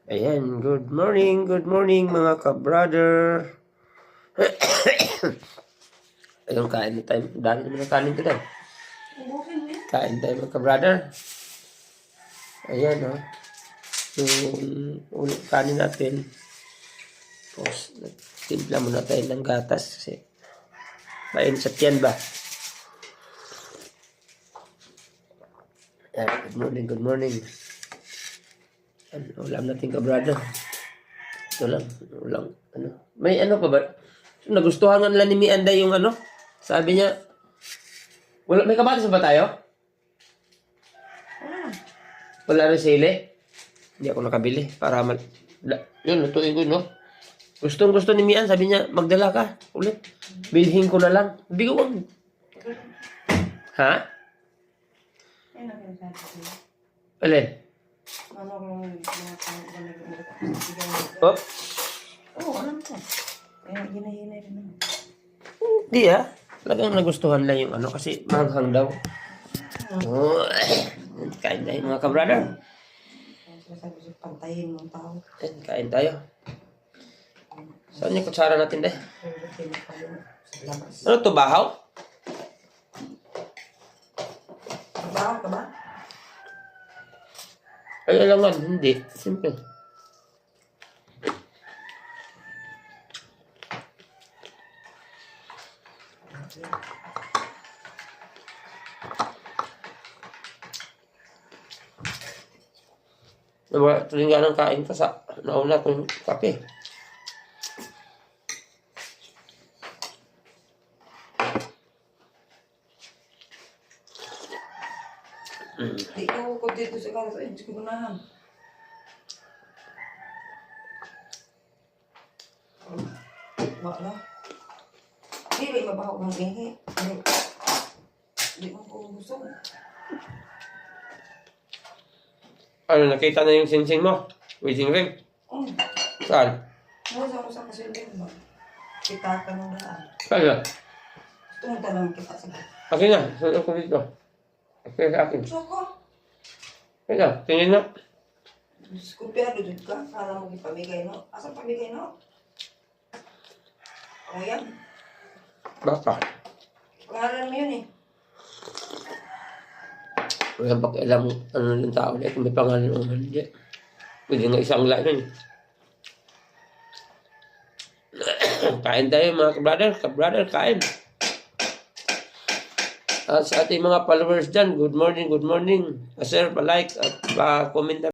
Ayan, good morning mga ka-brother. Ayun, kain na tayo. Dami naman ang kanin today. Kain tayo mga ka-brother. Ayan, oh. Yung ulit kanin natin. Tapos, timpla muna tayo ng gatas kasi main sa tiyan ba? Ayan, good morning. Ulam natin ka-brother. Ito lang, ulam. May ano pa ba? Nagustuhan nga nila ni Mianda yung ano? Sabi niya, wala, may kamatis ba tayo? Wala rin sili? Hindi ako nakabili para yun, lutuin ko, no? Gusto ni Mian, sabi niya, magdala ka ulit. Bilhin ko na lang. Sabi ko, wag. Ha? Alin? Oh? Oo, alam ko. Kaya hinahinay rin naman. Hindi talagang nagustuhan lang yung ano kasi maghang daw. Oh, kain tayo mga ka-brother. Sabi siya, pantayin ng tao. Kain tayo. Saan yung kutsara natin deh? Ano to, bahaw? Bahaw ka ba? Ay, alangan, hindi. Simple. Tuloy nga ng kain ka sa nauna ko yung kape. Di ko dito sa kalas. Ay, hindi ko gunahan. Wala. Di ba ibabaho ng ihi? Di mo ko gusto. Ano, nakita na yung sinsing mo? Wedding ring? Saan? Ano sa kasilin ba? Kita ka ng daan. Saan? Tumunta naman kita sa daan. Akin na. Saan ako dito? Okay, sa akin. Soko. Kaya, tingin na. Skumpiyado dyan ka. Kala mo ipamigay, no? Asan pamigay, no? O yan. Baka. Pangalan mo yun eh. Walang pakialam ano ng tao ulit. Kung may pangalan o hindi. Pwede nga isang lain. Kain tayo mga ka-brother, kain. At sa ating mga followers dyan, good morning. Pa-share, pa-like, at pa-comment na.